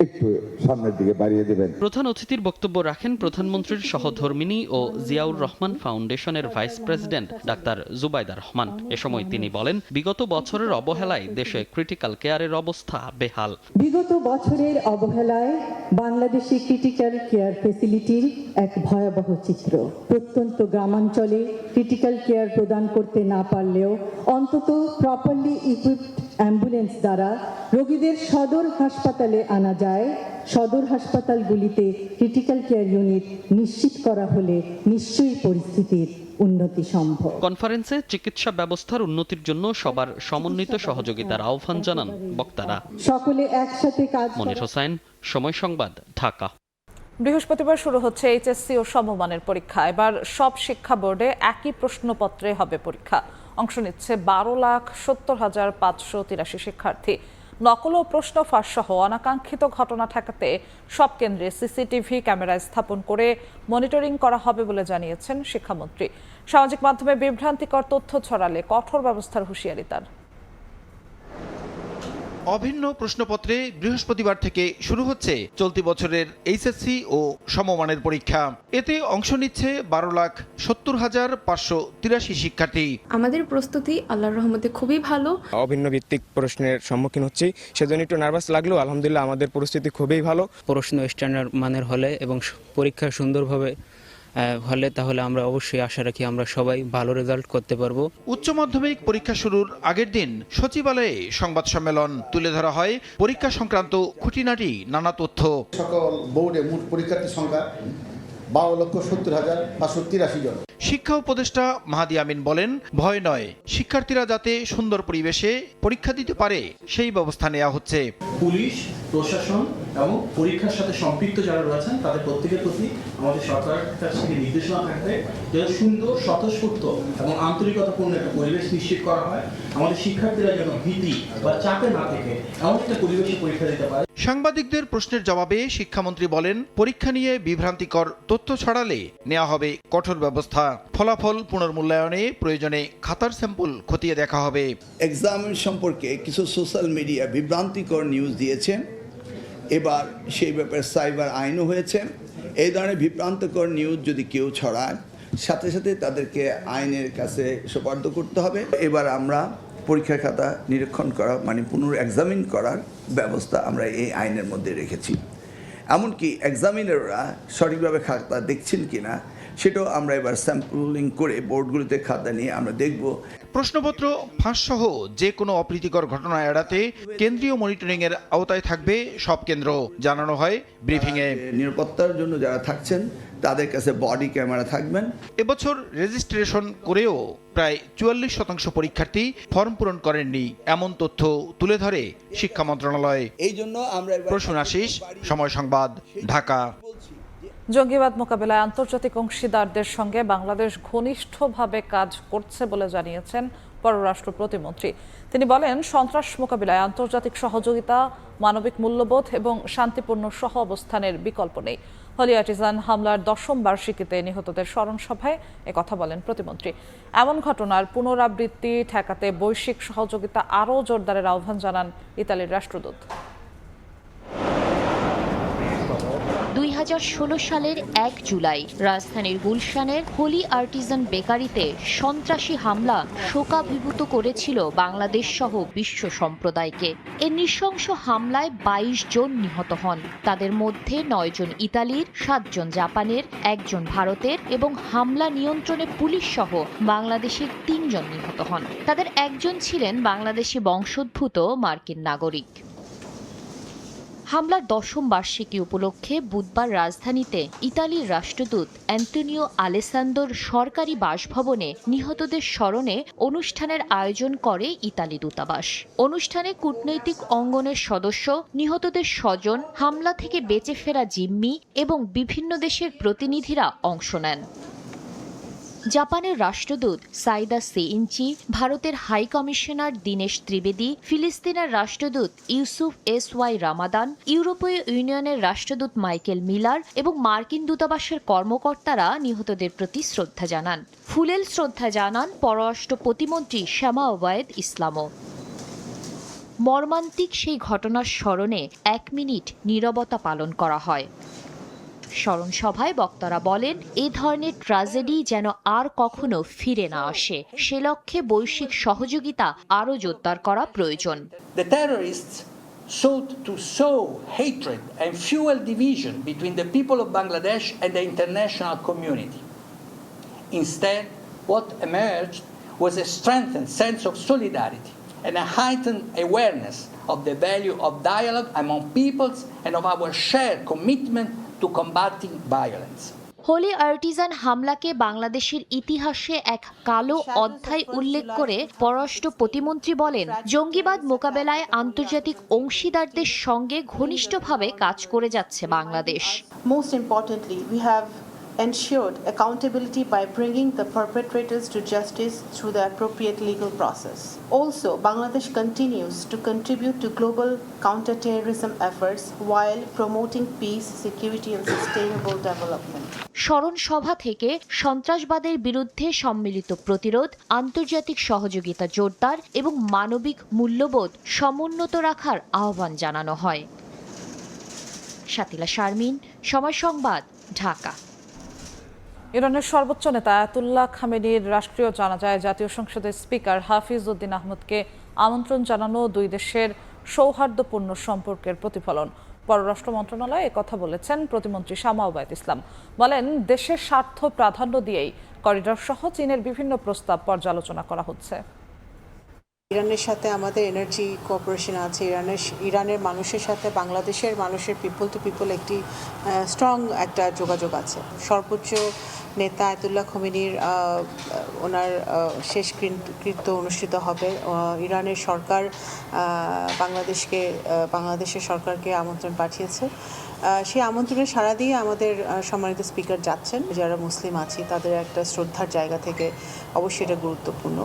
একটু সামনের দিকে বাড়িয়ে দেবেন। প্রধান অতিথির বক্তব্য রাখেন প্রধানমন্ত্রীর সহধর্মিণী ও জিয়াউর রহমান ফাউন্ডেশনের vice president doctor Zubaida Rahman. এ সময় তিনি বলেন, বিগত বছরের অবহেলায় দেশে ক্রিটিক্যাল কেয়ারের অবস্থা বেহাল। বিগত বছরের অবহেলায় বাংলাদেশে ক্রিটিক্যাল কেয়ার ফ্যাসিলিটির এক ভয়াবহ চিত্র। প্রত্যন্ত গ্রামাঞ্চলে ক্রিটিক্যাল কেয়ার প্রদান করতে না পারলেও অন্তত প্রপারলি ইকুইপড অ্যাম্বুলেন্স দ্বারা রোগীদের সদর হাসপাতালে আনা যায়। সদর হাসপাতালগুলিতে ক্রিটিক্যাল কেয়ার ইউনিট নিশ্চিত করা হলে নিশ্চয়ই পরিস্থিতির উন্নতি সম্ভব। কনফারেন্সে চিকিৎসা ব্যবস্থার উন্নতির জন্য সবার সমন্বিত সহযোগিতার আহ্বান জানান বক্তারা। সকলে একসাথে কাজ। মনির হোসেন, সময় সংবাদ, ঢাকা। বৃহস্পতিবার শুরু হচ্ছে এইচএসসি ও সমমানের পরীক্ষা। এবার সব শিক্ষা বোর্ডে একই প্রশ্নপত্রে হবে পরীক্ষা। অংশ নিচ্ছে ১২,৭০,৫৮৩ শিক্ষার্থী। নকল ও প্রশ্ন ফাঁস সহ অনাকাঙ্ক্ষিত ঘটনা ঠেকাতে সব কেন্দ্রে সিসিটিভি ক্যামেরা স্থাপন করে মনিটরিং করা হবে বলে জানিয়েছেন শিক্ষামন্ত্রী। সামাজিক মাধ্যমে বিভ্রান্তিকর তথ্য ছড়ালে কঠোর ব্যবস্থার হুঁশিয়ারি তার। অভিন্ন প্রশ্নপত্রে বৃহস্পতিবার থেকে শুরু হচ্ছে চলতি বছরের এইচএসসি ও সমমানের পরীক্ষা। এতে অংশ নিচ্ছে ১২,৭০,৫৮৩ শিক্ষার্থী। আমাদের প্রস্তুতি আল্লাহর রহমতে খুবই ভালো। অভিন্ন ভিত্তিক প্রশ্নের সম্মুখীন হচ্ছি, সেজন্য একটু নার্ভাস লাগলেও আলহামদুলিল্লাহ আমাদের পরিস্থিতি খুবই ভালো। প্রশ্ন স্ট্যান্ডার্ড মানের হলে এবং পরীক্ষা সুন্দরভাবে হলে তাহলে আমরা অবশ্যই আশা রাখি আমরা সবাই ভালো রেজাল্ট করতে পারবো। উচ্চ মাধ্যমিক পরীক্ষা শুরুর আগের দিন সচিবালয়ে সংবাদ সম্মেলন তুলে ধরা হয় পরীক্ষা সংক্রান্ত খুঁটিনাটি নানা তথ্য। সকল বোর্ডে মোট পরীক্ষার্থী সংখ্যা ১২,৭০,৫৮৩ জন। শিক্ষা উপদেষ্টা মাহাদি আমিন বলেন, ভয় নয়, শিক্ষার্থীরা যাতে সুন্দর পরিবেশে পরীক্ষা দিতে পারে সেই ব্যবস্থা নেওয়া হচ্ছে। পুলিশ প্রশাসন এবং পরীক্ষার সাথে সম্পৃক্ত যারা রয়েছেন তাদের প্রত্যেকের প্রতি আমাদের সরকারের কাছ থেকে নির্দেশনা থাকবে যেন সুন্দর, স্বতঃস্ফূর্ত এবং আন্তরিকতাপূর্ণ একটা পরিবেশ নিশ্চিত করা হয়। আমাদের শিক্ষার্থীরা যেন ভীতি বা চাপে না থেকে এমন একটা পরিবেশে পরীক্ষা দিতে পারে। সাংবাদিকদের প্রশ্নের জবাবে শিক্ষামন্ত্রী বলেন, পরীক্ষা নিয়ে বিভ্রান্তিকর তথ্য ছড়ালে নেওয়া হবে কঠোর ব্যবস্থা। ফলাফল পুনর্মূল্যায়নে প্রয়োজনে খাতার স্যাম্পল খতিয়ে দেখা হবে। এক্সাম সম্পর্কে কিছু সোশ্যাল মিডিয়া বিভ্রান্তিকর নিউজ দিয়েছেন, এবার সেই ব্যাপারে সাইবার আইনও হয়েছে। এই ধরনের বিভ্রান্তিকর নিউজ যদি কেউ ছড়ায়, সাথে সাথে তাদেরকে আইনের কাছে সোপর্দ করতে হবে। এবার আমরা পরীক্ষার খাতা নিরীক্ষণ করা মানে পুনর্এক্সামিন করার ব্যবস্থা আমরা এই আইনের মধ্যে রেখেছি। এমনকি এক্সামিনাররা সঠিকভাবে খাতা দেখছেন কিনা সেটাও আমরা এবার স্যাম্পলিং করে বোর্ডগুলিতে খাতা নিয়ে আমরা দেখব। প্রশ্নপত্র ফাঁসসহ যে কোনো অপ্রীতিকর ঘটনা এড়াতে কেন্দ্রীয় মনিটরিংয়ের আওতায় থাকবে সব কেন্দ্র, জানানো হয় ব্রিফিংয়ে। নিরাপত্তার জন্য যারা থাকছেন তাদের কাছে বডি ক্যামেরা থাকবেন। এবছর রেজিস্ট্রেশন করেও প্রায় 44% পরীক্ষার্থী ফর্ম পূরণ করেননি, এমন তথ্য তুলে ধরে শিক্ষা মন্ত্রণালয়। এই জন্য আমরা প্রসূন আশিস, সময় সংবাদ, ঢাকা। জঙ্গিবাদ মোকাবিলায় আন্তর্জাতিক অংশীদারদের সঙ্গে বাংলাদেশ ঘনিষ্ঠভাবে কাজ করছে বলে জানিয়েছেন পররাষ্ট্র প্রতিমন্ত্রী। তিনি বলেন, সন্ত্রাস মোকাবিলায় আন্তর্জাতিক সহযোগিতা, মানবিক মূল্যবোধ এবং শান্তিপূর্ণ সহ অবস্থানের বিকল্প নেই। হোলি আর্টিজান হামলার 10ম বার্ষিকীতে নিহতদের স্মরণ সভায় একথা বলেন প্রতিমন্ত্রী। এমন ঘটনার পুনরাবৃত্তি ঠেকাতে বৈশ্বিক সহযোগিতা আরও জোরদারের আহ্বান জানান ইতালির রাষ্ট্রদূত। 2016 সালের 1 জুলাই রাজধানীর গুলশানের হোলি আর্টিজান বেকারিতে সন্ত্রাসী হামলা শোকাভিভূত করেছিল বাংলাদেশ সহ বিশ্ব সম্প্রদায়কে। এই নৃশংস হামলায় 22 জন নিহত হন। তাদের মধ্যে 9 জন ইতালির, 7 জন জাপানের, 1 জন ভারতের এবং হামলা নিয়ন্ত্রণে পুলিশ সহ বাংলাদেশের 3 জন নিহত হন। তাদের একজন ছিলেন বাংলাদেশি বংশোদ্ভূত মার্কিন নাগরিক। হামলার 10ম বার্ষিকী উপলক্ষে বুধবার রাজধানীতে ইতালির রাষ্ট্রদূত অ্যান্টোনিও আলেসান্দোর সরকারি বাসভবনে নিহতদের স্মরণে অনুষ্ঠানের আয়োজন করে ইতালি দূতাবাস। অনুষ্ঠানে কূটনৈতিক অঙ্গনের সদস্য, নিহতদের স্বজন, হামলা থেকে বেঁচে ফেরা জিম্মি এবং বিভিন্ন দেশের প্রতিনিধিরা অংশ নেন। জাপানের রাষ্ট্রদূত সাইদা সেইঞ্চি, ভারতের হাই কমিশনার দীনেশ ত্রিবেদী, ফিলিস্তিনের রাষ্ট্রদূত ইউসুফ এস.ওয়াই রামাদান, ইউরোপীয় ইউনিয়নের রাষ্ট্রদূত মাইকেল মিলার এবং মার্কিন দূতাবাসের কর্মকর্তারা নিহতদের প্রতি শ্রদ্ধা জানান। ফুলেল শ্রদ্ধা জানান পররাষ্ট্র প্রতিমন্ত্রী শামা ওবায়েদ ইসলামও। মর্মান্তিক সেই ঘটনার স্মরণে 1 মিনিট নীরবতা পালন করা হয়। স্মরণ সভায় বক্তারা বলেন, এ ধরনের ট্র্যাজেডি যেন আর কখনো ফিরে না আসে, সে লক্ষ্যে বৈশ্বিক সহযোগিতা আরও জোরদার করা প্রয়োজন। The terrorists sought to sow hatred and fuel division between the people of Bangladesh and the international community. Instead, what emerged was a strengthened sense of solidarity and a heightened awareness of the value of dialogue among peoples and of our shared commitment to combating violence. Holey Artisan হামলাকে বাংলাদেশের ইতিহাসে এক কালো অধ্যায় উল্লেখ করে পররাষ্ট্র প্রতিমন্ত্রী বলেন, জঙ্গিবাদ মোকাবেলায় আন্তর্জাতিক অংশীদারদের সঙ্গে ঘনিষ্ঠভাবে কাজ করে যাচ্ছে Bangladesh. Most importantly, we have ensured accountability by bringing the perpetrators to justice through the appropriate legal process. Also, Bangladesh continues to contribute to global counter-terrorism efforts while promoting peace, security and sustainable development. স্মরণ সভা থেকে সন্ত্রাসবাদের বিরুদ্ধে সম্মিলিত প্রতিরোধ, আন্তর্জাতিক সহযোগিতা জোরদার এবং মানবিক মূল্যবোধ সমুন্নত রাখার আহ্বান জানানো হয়। শাতিলা শারমিন, সময় সংবাদ, ঢাকা। ইরানের সর্বোচ্চ নেতা আয়াতুল্লাহ খামেনির রাষ্ট্রীয় জানাজায় জাতীয় সংসদের স্পিকার হাফিজ উদ্দিন আহমদকে আমন্ত্রণ জানানো দুই দেশের সৌহার্দ্যপূর্ণ সম্পর্কের প্রতিফলন। পররাষ্ট্র মন্ত্রণালয় একথা বলেছেন প্রতিমন্ত্রী শামা ওবায়েদ ইসলাম। বলেন, দেশের স্বার্থ প্রাধান্য দিয়েই করিডর সহ চীনের বিভিন্ন প্রস্তাব পর্যালোচনা করা হচ্ছে। ইরানের সাথে আমাদের এনার্জি কোঅপারেশন আছে, ইরানের মানুষের সাথে বাংলাদেশের মানুষের পিপল টু পিপল একটি স্ট্রং একটা যোগাযোগ আছে। সর্বোচ্চ নেতা আয়াতুল্লাহ খোমেনির ওনার শেষকৃত্য অনুষ্ঠিত হবে। ইরানের সরকার বাংলাদেশের সরকারকে আমন্ত্রণ পাঠিয়েছে। সেই আমন্ত্রণে সাড়া দিয়ে আমাদের সম্মানিত স্পিকার যাচ্ছেন। যারা মুসলিম আছি তাদের একটা শ্রদ্ধার জায়গা থেকে অবশ্যই এটা গুরুত্বপূর্ণ।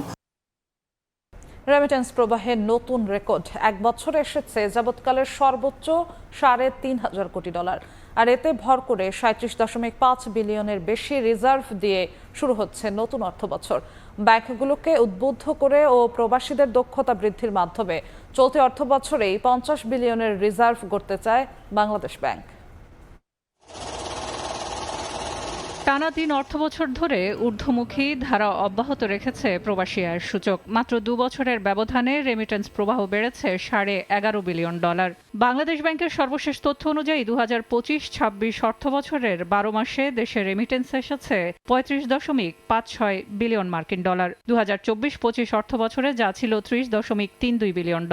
রেমিটেন্স প্রবাহের নতুন রেকর্ড, এক বছরে এসেছে যাবৎকালের সর্বোচ্চ $3,500 কোটি। আর এতে ভর করে 37.5 বিলিয়নের বেশি রিজার্ভ দিয়ে শুরু হচ্ছে নতুন অর্থবছর। ব্যাংকগুলোকে উদ্বুদ্ধ করে ও প্রবাসীদের দক্ষতা বৃদ্ধির মাধ্যমে চলতি অর্থবছরেই 50 বিলিয়নের রিজার্ভ গড়তে চায় বাংলাদেশ ব্যাংক। টানা 3 অর্থবছর ধরে ঊর্ধ্বমুখী ধারা অব্যাহত রেখেছে প্রবাসী আয়ের সূচক। মাত্র 2 বছরের ব্যবধানে রেমিটেন্স প্রবাহ বেড়েছে $11.5 বিলিয়ন। বাংলাদেশ ব্যাংকের সর্বশেষ তথ্য অনুযায়ী 2025-26 অর্থবছরের 12 মাসে দেশে রেমিটেন্স এসেছে $35.56 বিলিয়ন। 2024-25 অর্থবছরে যা ছিল $30.32 বিলিয়ন।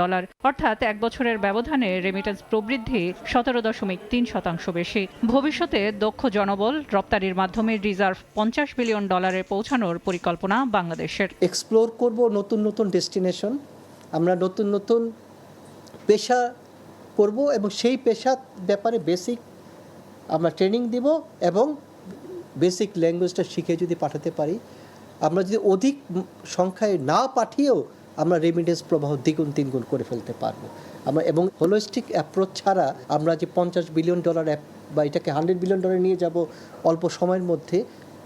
অর্থাৎ এক বছরের ব্যবধানে রেমিটেন্স প্রবৃদ্ধি 17.3% বেশি। ভবিষ্যতে দক্ষ জনবল রপ্তানির মাধ্যমে রিজার্ভ $50 বিলিয়ন পৌঁছানোর পরিকল্পনা বাংলাদেশের। এক্সপ্লোর করব নতুন নতুন ডেস্টিনেশন, আমরা নতুন নতুন পেশা করব এবং সেই পেশার ব্যাপারে বেসিক আমরা ট্রেনিং দিব এবং বেসিক ল্যাঙ্গুয়েজটা শিখে যদি পাঠাতে পারি, আমরা যদি অধিক সংখ্যায় না পাঠিয়েও আমরা রেমিটেন্স প্রবাহ দ্বিগুণ তিনগুণ করে ফেলতে পারবো। আমরা এবং হোলিস্টিক অ্যাপ্রোচ ছাড়া আমরা যে $50 বিলিয়ন বা এটাকে $100 বিলিয়ন নিয়ে যাব অল্প সময়ের মধ্যে,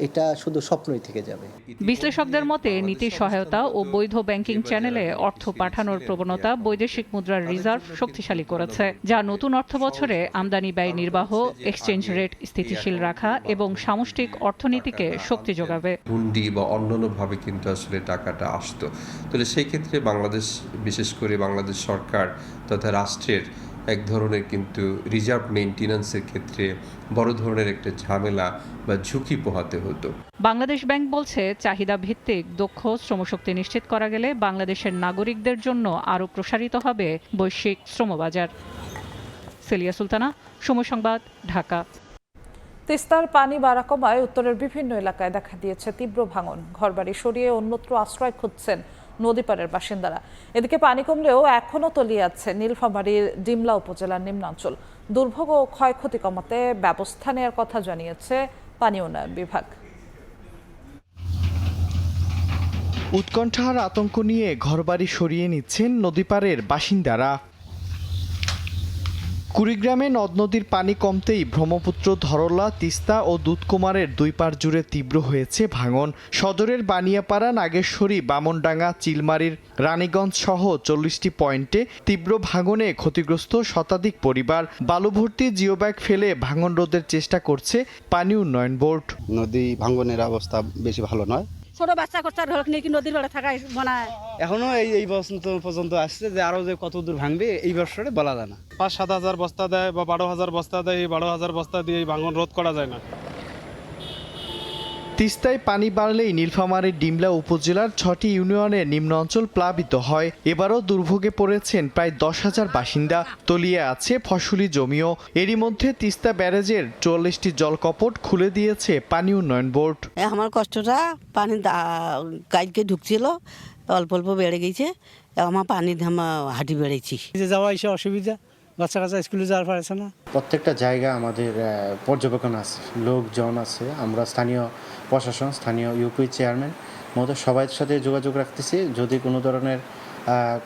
এটা শুধু স্বপ্নই থেকে যাবে। বিশ্লেষকদের মতে নীতি সহায়তা ও বৈধ ব্যাংকিং চ্যানেলে অর্থ পাঠানোর প্রবণতা বৈদেশিক মুদ্রার রিজার্ভ শক্তিশালী করেছে, যা নতুন অর্থবছরে আমদানি ব্যয় নির্বাহ, এক্সচেঞ্জ রেট স্থিতিশীল রাখা এবং সামষ্টিক অর্থনীতিকে শক্তি যোগাবে। হুন্ডি বা অন্যান্যভাবে কিন্তু আসলে টাকাটা আসতো, তাহলে সেই ক্ষেত্রে বাংলাদেশ, বিশেষ করে বাংলাদেশ সরকার তথা রাষ্ট্রের এক ধরনের কিন্তু রিজার্ভ মেইনটেন্যান্সের ক্ষেত্রে বড় ধরনের একটা ঝামেলা বা ঝুঁকি পোহাতে হতো। বাংলাদেশ ব্যাংক বলছে, চাহিদা ভিত্তিক দক্ষ শ্রমশক্তি নিশ্চিত করা গেলে বাংলাদেশের নাগরিকদের জন্য আরও প্রসারিত হবে বৈশ্বিক শ্রমবাজার। সেলিয়া সুলতানা, সময় সংবাদ, ঢাকা। তিস্তার পানি বাড়া কমায় উত্তরের বিভিন্ন এলাকায় দেখা দিয়েছে তীব্র ভাঙন। ঘরবাড়ি সরিয়ে অন্যত্র আশ্রয় খুঁজছেন নদীপাড়ের বাসিন্দারা। এদিকে পানি কমলেও এখনও তলিয়ে আছে নীলফামারীর ডিমলা উপজেলার নিম্নাঞ্চল। দুর্ভোগ ও ক্ষয়ক্ষতি কমাতে ব্যবস্থা নেওয়ার কথা জানিয়েছে পানি উন্নয়ন বিভাগ। উৎকণ্ঠার আতঙ্ক নিয়ে ঘরবাড়ি সরিয়ে নিচ্ছেন নদীপাড়ের বাসিন্দারা। কুড়িগ্রামে নদ নদীর পানি কমতেই ব্রহ্মপুত্র, ধরলা, তিস্তা ও দুধকুমারের দুই পার জুড়ে তীব্র হয়েছে ভাঙন। সদরের বানিয়াপাড়া, নাগেশ্বরী, বামনডাঙ্গা, চিলমারির রানীগঞ্জ সহ 40টি পয়েন্টে তীব্র ভাঙনে ক্ষতিগ্রস্ত শতাধিক পরিবার। বালুভর্তি জিওব্যাগ ফেলে ভাঙন রোধের চেষ্টা করছে পানি উন্নয়ন বোর্ড। নদী ভাঙনের অবস্থা বেশি ভালো নয়। ছোট বাচ্চা কচ্চার ঘর নিয়ে কি নদীর বেড়া থাকায় মনায় এখনো এই পর্যন্ত আসছে, যে আরো যে কত দূর ভাঙবে এই বছরে বলা যায় না। 5-7 হাজার বস্তা দেয় বা 12,000 বস্তা দেয়, এই 12,000 বস্তা দিয়ে এই ভাঙন রোধ করা যায় না। তিস্তায় পানি বাড়লেই নীলফামারীর ডিমলা উপজেলার 6টি ইউনিয়নের নিম্ন অঞ্চল প্লাবিত হয়। এবারও দুর্ভোগে পড়েছেন প্রায় 10,000 বাসিন্দা। তলিয়ে আছে ফসলি জমিও। এরই মধ্যে তিস্তা ব্যারেজের 44টি জলকপট খুলে দিয়েছে পানি উন্নয়ন বোর্ড। আমার কষ্টটা পানি গাইকে ঢুকছিল, অল্প অল্প বেড়ে গেছে, আমার পানি হাঁটি বেড়েছি, যাওয়া এসে অসুবিধা, বাচ্চা কাচ্চা স্কুলে যাওয়ার পারছে না। প্রত্যেকটা জায়গা আমাদের পর্যবেক্ষণ আছে, লোকজন আছে, আমরা স্থানীয় প্রশাসন, স্থানীয় ইউপি চেয়ারম্যান মতো সবার সাথে যোগাযোগ রাখতেছি। যদি কোনো ধরনের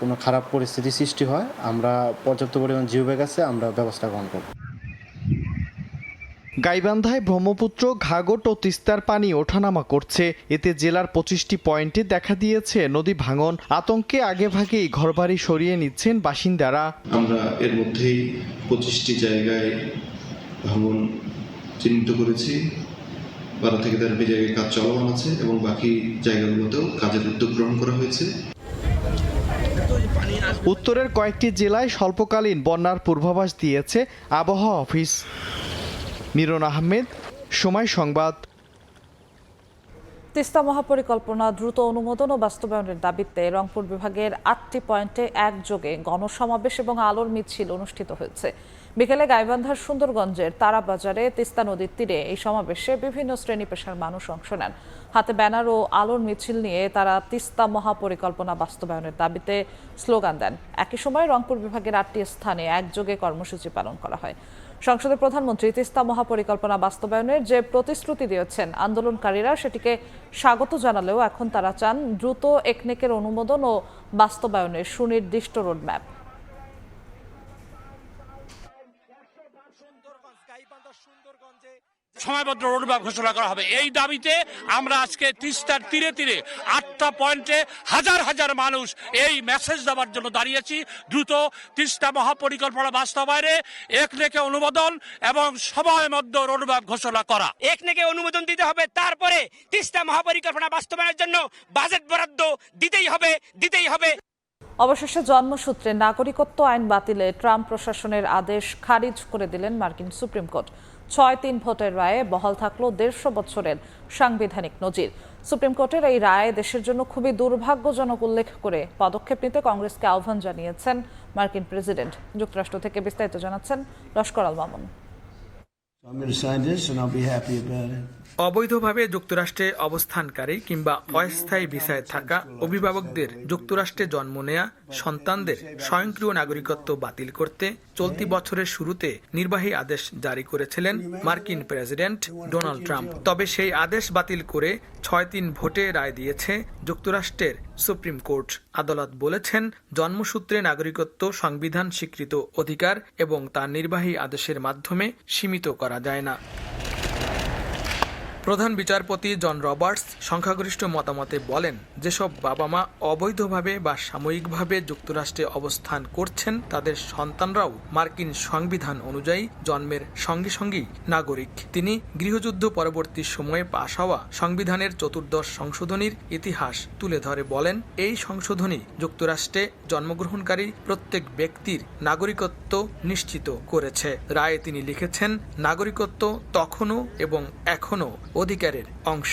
কোনো খারাপ পরিস্থিতি সৃষ্টি হয়, আমরা পর্যাপ্ত পরিমাণ জিওব্যাগ আছে, আমরা ব্যবস্থা গ্রহণ করব। গাইবান্ধায় ব্রহ্মপুত্র, ঘাঘট ও তিস্তার পানি ওঠানামা করছে। এতে জেলার 25টি পয়েন্টে দেখা দিয়েছে নদী ভাঙন। আতঙ্কে আগেভাগেই ঘরবাড়ি সরিয়ে নিচ্ছেন বাসিন্দারা। আমরা এর মধ্যেই 25টি জায়গায় ভাঙন চিহ্নিত করেছি। 12 থেকে 13টি জায়গায় কাজ চলমান আছে এবং বাকি জায়গাগুলোতেও কাজের উদ্যোগ গ্রহণ করা হয়েছে। উত্তরের কয়েকটি জেলায় স্বল্পকালীন বন্যার পূর্বাভাস দিয়েছে আবহাওয়া অফিস। মিরন আহমেদ, সময় সংবাদ। তিস্তা মহাপরিকল্পনা দ্রুত অনুমোদন ও বাস্তবায়নের দাবিতে রংপুর বিভাগের ৮টি পয়েন্টে একযোগে গণসমাবেশ এবং আলোর মিছিল অনুষ্ঠিত হয়েছে। বিকেলে গাইবান্ধার সুন্দরগঞ্জের তারাবাজারে তিস্তা নদীর তীরে এই সমাবেশে বিভিন্ন শ্রেণী পেশার মানুষ অংশ নেন। হাতে ব্যানার ও আলোর মিছিল নিয়ে তারা তিস্তা মহাপরিকল্পনা বাস্তবায়নের দাবিতে স্লোগান দেন। একই সময় রংপুর বিভাগের ৮টি স্থানে একযোগে কর্মসূচি পালন করা হয়। সংসদে প্রধানমন্ত্রী তিস্তা মহাপরিকল্পনা বাস্তবায়নের যে প্রতিশ্রুতি দিয়েছেন আন্দোলনকারীরা সেটিকে স্বাগত জানালেও এখন তারা চান দ্রুত একনেকের অনুমোদন ও বাস্তবায়নের সুনির্দিষ্ট রোডম্যাপ। সময়বদ্ধ রোডম্যাপ ঘোষণা করা হবে। এই দাবিতে আমরা আজকে তিস্তার তীরে তীরে ৮টা পয়েন্টে হাজার হাজার মানুষ এই মেসেজ দেওয়ার জন্য দাঁড়িয়েছি। দ্রুত তিস্তা মহাপরিকল্পনা বাস্তবায়নে একনেকে অনুমোদন এবং সময়বদ্ধ রোডম্যাপ ঘোষণা করা। একনেকে অনুমোদন দিতে হবে, তারপরে তিস্তা মহাপরিকল্পনা বাস্তবায়নের জন্য বাজেট বরাদ্দ দিতেই হবে। অবশেষে জন্মসূত্রে নাগরিকত্ব আইন বাতিলে ট্রাম্প প্রশাসনের আদেশ খারিজ করে দিলেন মার্কিন সুপ্রিম কোর্ট। ৬-৩ ভোটের রায়ে বহাল থাকলো ১৫০ বছরের সাংবিধানিক নজির। সুপ্রিম কোর্টের এই রায় দেশের জন্য খুবই দুর্ভাগ্যজনক উল্লেখ করে পদক্ষেপ নিতে কংগ্রেসকে আহ্বান জানিয়েছেন মার্কিন প্রেসিডেন্ট। যুক্তরাষ্ট্র থেকে বিস্তারিত জানাচ্ছেন লস্কর আল মামুন। অবৈধভাবে যুক্তরাষ্ট্রে অবস্থানকারী কিংবা অস্থায়ী ভিসায় থাকা অভিভাবকদের যুক্তরাষ্ট্রে জন্ম নেয়া সন্তানদের স্বয়ংক্রিয় নাগরিকত্ব বাতিল করতে চলতি বছরের শুরুতে নির্বাহী আদেশ জারি করেছিলেন মার্কিন প্রেসিডেন্ট ডোনাল্ড ট্রাম্প। তবে সেই আদেশ বাতিল করে ৬-৩ ভোটে রায় দিয়েছে যুক্তরাষ্ট্রের সুপ্রিম কোর্ট। আদালত বলেছেন, জন্মসূত্রে নাগরিকত্ব সংবিধান স্বীকৃত অধিকার এবং তার নির্বাহী আদেশের মাধ্যমে সীমিত করা যায় না। প্রধান বিচারপতি জন রবার্টস সংখ্যাগরিষ্ঠ মতামতে বলেন, যেসব বাবা মা অবৈধভাবে বা সাময়িকভাবে যুক্তরাষ্ট্রে অবস্থান করছেন তাদের সন্তানরাও মার্কিন সংবিধান অনুযায়ী জন্মের সঙ্গে সঙ্গেই নাগরিক। তিনি গৃহযুদ্ধ পরবর্তী সময়ে পাশ হওয়া সংবিধানের 14শ সংশোধনীর ইতিহাস তুলে ধরে বলেন, এই সংশোধনী যুক্তরাষ্ট্রে জন্মগ্রহণকারী প্রত্যেক ব্যক্তির নাগরিকত্ব নিশ্চিত করেছে। রায়ে তিনি লিখেছেন, নাগরিকত্ব তখনও এবং এখনও অধিকারের অংশ।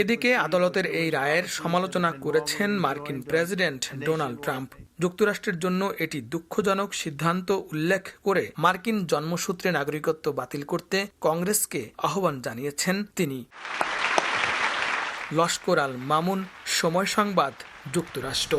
এদিকে আদালতের এই রায়ের সমালোচনা করেছেন মার্কিন প্রেসিডেন্ট ডোনাল্ড ট্রাম্প। যুক্তরাষ্ট্রের জন্য এটি দুঃখজনক সিদ্ধান্ত উল্লেখ করে মার্কিন জন্মসূত্রে নাগরিকত্ব বাতিল করতে কংগ্রেসকে আহ্বান জানিয়েছেন তিনি। লস্কর আল মামুন, সময় সংবাদ, যুক্তরাষ্ট্র।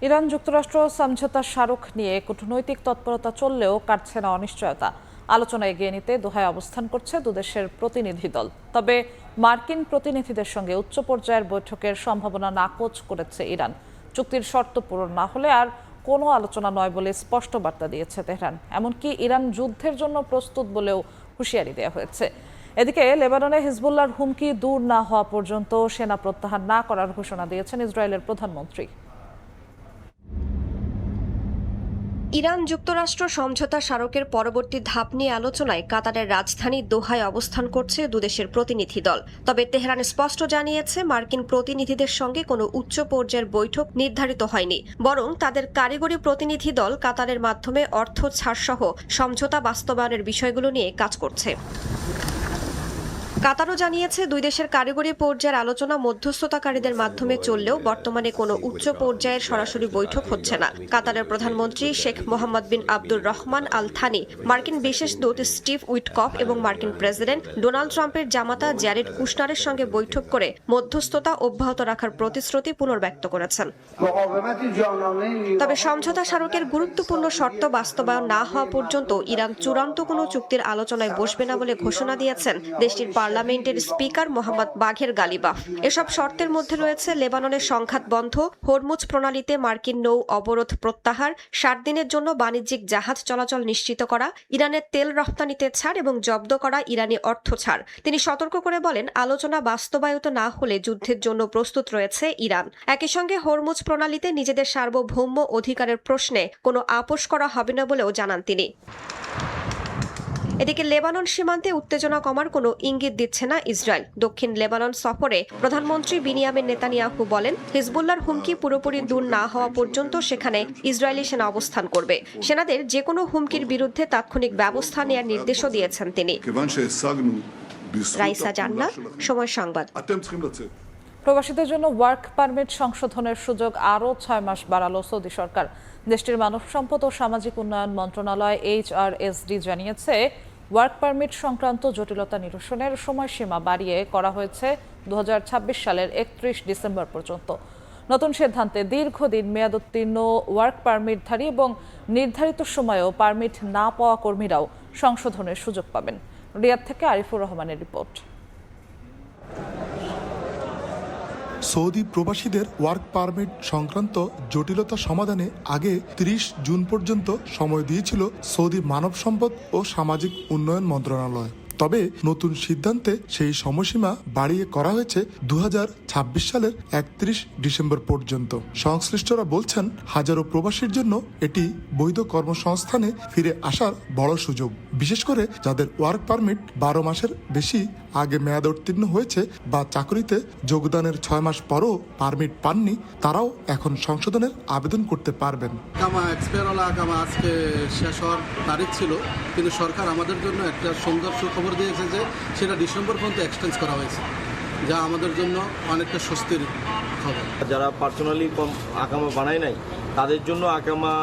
ইরান যুক্তরাষ্ট্র সমঝোতা স্মারক নিয়ে কূটনৈতিক তৎপরতা চললেও কাটছে না অনিশ্চয়তা। আলোচনা এগিয়ে নিতে দোহায় অবস্থান করছে দুদেশের প্রতিনিধি দল। তবে মার্কিন প্রতিনিধিদের সঙ্গে উচ্চ পর্যায়ের বৈঠকের সম্ভাবনা নাকচ করেছে ইরান। চুক্তির শর্ত পূরণ না হলে আর কোনো আলোচনা নয় বলে স্পষ্ট বার্তা দিয়েছে তেহরান। এমনকি ইরান যুদ্ধের জন্য প্রস্তুত বলেও হুঁশিয়ারি দেওয়া হয়েছে। এদিকে লেবাননে হিজবুল্লাহর হুমকি দূর না হওয়া পর্যন্ত সেনা প্রত্যাহার না করার ঘোষণা দিয়েছেন ইসরায়েলের প্রধানমন্ত্রী। ইরান যুক্তরাষ্ট্র সমঝোতা স্মারকের পরবর্তী ধাপ নিয়ে আলোচনায় কাতারের রাজধানী দোহায় অবস্থান করছে দুদেশের প্রতিনিধি দল। তবে তেহরান স্পষ্ট জানিয়েছে, মার্কিন প্রতিনিধিদের সঙ্গে কোনো উচ্চ পর্যায়ের বৈঠক নির্ধারিত হয়নি, বরং তাদের কারিগরি প্রতিনিধি দল কাতারের মাধ্যমে অর্থ ছাড়সহ সমঝোতা বাস্তবায়নের বিষয়গুলো নিয়ে কাজ করছে। কাতারও জানিয়েছে, দুই দেশের কারিগরি পর্যায়ের আলোচনা মধ্যস্থতাকারীদের মাধ্যমে চললেও বর্তমানে কোনো উচ্চ পর্যায়ের সরাসরি বৈঠক হচ্ছে না। কাতারের প্রধানমন্ত্রী শেখ মোহাম্মদ বিন আব্দুর রহমান আল থানি, মার্কিন বিশেষ দূত স্টিভ উইটকফ এবং মার্কিন প্রেসিডেন্ট ডোনাল্ড ট্রাম্পের জামাতা জ্যারেড কুশনারের সঙ্গে বৈঠক করে মধ্যস্থতা অব্যাহত রাখার প্রতিশ্রুতি পুনর্ব্যক্ত করেছেন। তবে সমঝোতা স্মারকের গুরুত্বপূর্ণ শর্ত বাস্তবায়ন না হওয়া পর্যন্ত ইরান চূড়ান্ত কোনো চুক্তির আলোচনায় বসবে না বলে ঘোষণা দিয়েছেন দেশটির পার্লামেন্টের স্পিকার মোহাম্মদ বাঘের গালিবাফ। এসব শর্তের মধ্যে রয়েছে লেবাননের সংঘাত বন্ধ, হরমুজ প্রণালীতে মার্কিন নৌ অবরোধ প্রত্যাহার, 60 দিনের জন্য বাণিজ্যিক জাহাজ চলাচল নিশ্চিত করা, ইরানের তেল রপ্তানিতে ছাড় এবং জব্দ করা ইরানি অর্থ ছাড়। তিনি সতর্ক করে বলেন, আলোচনা বাস্তবায়িত না হলে যুদ্ধের জন্য প্রস্তুত রয়েছে ইরান। একই সঙ্গে হরমুজ প্রণালীতে নিজেদের সার্বভৌম অধিকারের প্রশ্নে কোনো আপোষ করা হবে না বলেও জানান তিনি। এদিকে লেবানন সীমান্তে উত্তেজনা কমার কোনো ইঙ্গিত দিচ্ছে না ইসরায়েল। দক্ষিণ লেবানন সফরে প্রধানমন্ত্রী বিনিয়ামিন নেতানিয়াহু বলেন, হিজবুল্লাহর হুমকি পুরোপুরি দূর না হওয়া পর্যন্ত সেখানে ইসরায়েলি সেনা অবস্থান করবে। সেনাদের যে কোনো হুমকির বিরুদ্ধে তাৎক্ষণিক ব্যবস্থা নেওয়ার নির্দেশও দিয়েছেন তিনি। রাইসা জান্নাত, সময় সংবাদ। প্রবাসীদের জন্য ওয়ার্ক পারমিট সংশোধনের সুযোগ আরও 6 মাস বাড়ালো সৌদি সরকার। দেশটির মানব সম্পদ ও সামাজিক উন্নয়ন মন্ত্রণালয় HRSD জানিয়েছে, ওয়ার্ক পারমিট সংক্রান্ত জটিলতা নিরসনের সময়সীমা বাড়িয়ে করা হয়েছে 2026 সালের 31 ডিসেম্বর পর্যন্ত। নতুন সিদ্ধান্তে দীর্ঘদিন মেয়াদোত্তীর্ণ ওয়ার্ক পারমিটধারী এবং নির্ধারিত সময়েও পারমিট না পাওয়া কর্মীরাও সংশোধনের সুযোগ পাবেন। রিয়াদ থেকে আরিফুর রহমানের রিপোর্ট। সৌদি প্রবাসীদের ওয়ার্ক পারমিট সংক্রান্ত জটিলতা সমাধানে আগে 30 জুন পর্যন্ত সময় দিয়েছিল সৌদি মানব সম্পদ ও সামাজিক উন্নয়ন মন্ত্রণালয়। তবে নতুন সিদ্ধান্তে সেই সময়সীমা বাড়িয়ে করা হয়েছে 2026 সালের 31 ডিসেম্বর পর্যন্ত। সংশ্লিষ্টরা বলছেন, হাজারো প্রবাসীর জন্য এটি বৈধ কর্মসংস্থানে ফিরে আসার বড় সুযোগ, বিশেষ করে যাদের ওয়ার্ক পারমিট 12 মাসের বেশি আগে মেয়াদ উত্তীর্ণ হয়েছে বা চাকরিতে যোগদানের 6 মাস পরও পারমিট পাননি, তারাও এখন সংশোধনের আবেদন করতে পারবেন। আজকে শেষ হওয়ার তারিখ ছিল, কিন্তু সরকার আমাদের জন্য একটা সুন্দর সুখবর দিয়েছে যে সেটা ডিসেম্বর পর্যন্ত এক্সটেন্ড করা হয়েছে, যা আমাদের জন্য অনেকটা স্বস্তির খবর। যারা পার্সোনালি আকামা বানায় নাই তাদের জন্য আকামা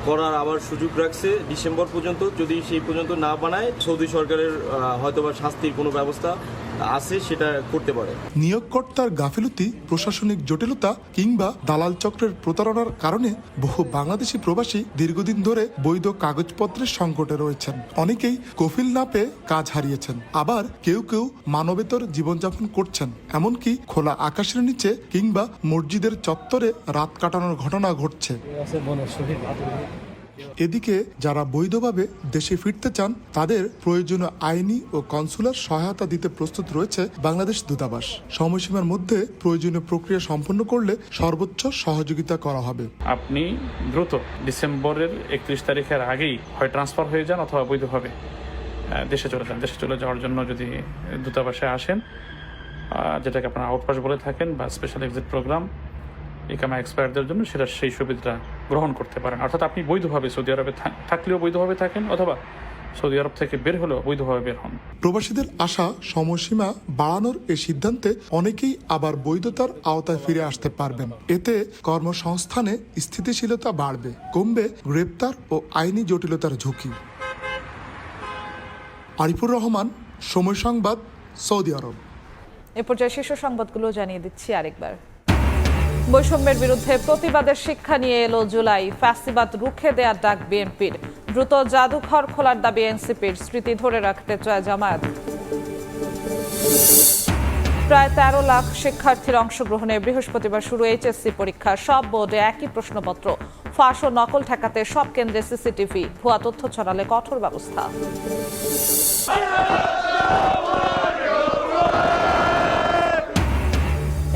করার আবার সুযোগ রাখছে ডিসেম্বর পর্যন্ত। যদি সেই পর্যন্ত না বানায়, সৌদি সরকারের হয়তোবা শাস্তির কোনো ব্যবস্থা আছে, সেটা করতে পারে। নিয়োগকর্তার গাফিলতি, প্রশাসনিক জটিলতা কিংবা দালাল চক্রের প্রতারণার কারণে বহু বাংলাদেশি প্রবাসী দীর্ঘদিন ধরে বৈধ কাগজপত্রের সংকটে রয়েছেন। অনেকেই কফিল না পেয়ে কাজ হারিয়েছেন, আবার কেউ কেউ মানবেতর জীবনযাপন করছেন। এমনকি খোলা আকাশের নিচে কিংবা মসজিদের চত্বরে রাত কাটানোর ঘটনা ঘটছে। এদিকে যারা বৈধভাবে দেশে ফিরতে চান, তাদের প্রয়োজনীয় আইনি ও কনসুলার সহায়তা দিতে প্রস্তুত রয়েছে বাংলাদেশ দূতাবাস। সময়সীমার মধ্যে প্রয়োজনীয় প্রক্রিয়া সম্পন্ন করলে সর্বোচ্চ সহযোগিতা করা হবে। আপনি দ্রুত ডিসেম্বরের 31 তারিখের আগেই হয় ট্রান্সফার হয়ে যান অথবা বৈধভাবে দেশে চলে যান। দেশে চলে যাওয়ার জন্য যদি দূতাবাসে আসেন, যেটাকে আপনারা আউটপাস বলে থাকেন বা স্পেশাল এক্সিট প্রোগ্রাম, ইকামা এক্সপায়ারদের জন্য সেটা সেই সুবিধাটা গ্রহণ করতে পারেন। অর্থাৎ আপনি বৈধভাবে সৌদি আরবে থাকলেও বৈধভাবে থাকেন, অথবা সৌদি আরব থেকে বের হলেও বৈধভাবে বের হন। প্রবাসীদের আশা, সময়সীমা বাড়ানোর এই সিদ্ধান্তে অনেকেই আবার বৈধতার আওতায় ফিরে আসতে পারবেন। এতে কর্মসংস্থানে স্থিতিশীলতা বাড়বে, কমবে গ্রেপ্তার ও আইনি জটিলতার ঝুঁকি। আরিফুর রহমান, সময় সংবাদ, সৌদি আরব। এ পর্যায়ে শীর্ষ সংবাদগুলো জানিয়ে দিচ্ছি আরেকবার। বৈষম্যের বিরুদ্ধে প্রতিবাদের শিক্ষা নিয়ে এলো জুলাই। ফ্যাসিবাদ রুখে দেওয়ার ডাক বিএনপির। দ্রুত জাদুঘর খোলার দাবি এনসিপির। স্মৃতি ধরে রাখতে চায় জামায়াত। প্রায় 13 লাখ শিক্ষার্থীর অংশগ্রহণে বৃহস্পতিবার শুরু এইচএসসি পরীক্ষা। সব বোর্ডে একই প্রশ্নপত্র। ফাঁস ও নকল ঠেকাতে সব কেন্দ্রে সিসিটিভি। ভুয়া তথ্য ছড়ালে কঠোর ব্যবস্থা।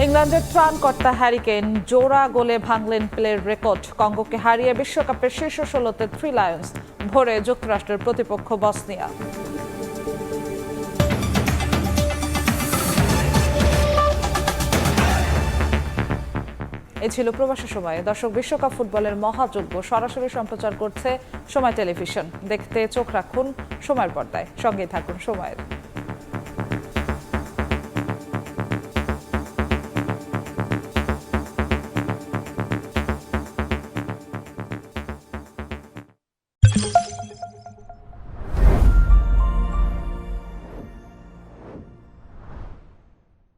ইংল্যান্ডের ত্রাণকর্তা হ্যারি কেইন জোড়া গোলে ভাঙলেন পেলের রেকর্ড। কঙ্গোকে হারিয়ে বিশ্বকাপের শীর্ষ 16তে 3 লায়ন্স। ভোরে যুক্তরাষ্ট্রের প্রতিপক্ষ বসনিয়া। এ ছিল প্রবাসী সময়। দর্শক, বিশ্বকাপ ফুটবলের মহাযজ্ঞ সরাসরি সম্প্রচার করছে সময় টেলিভিশন। দেখতে চোখ রাখুন সময়ের পর্দায়। সঙ্গেই থাকুন সময়ের।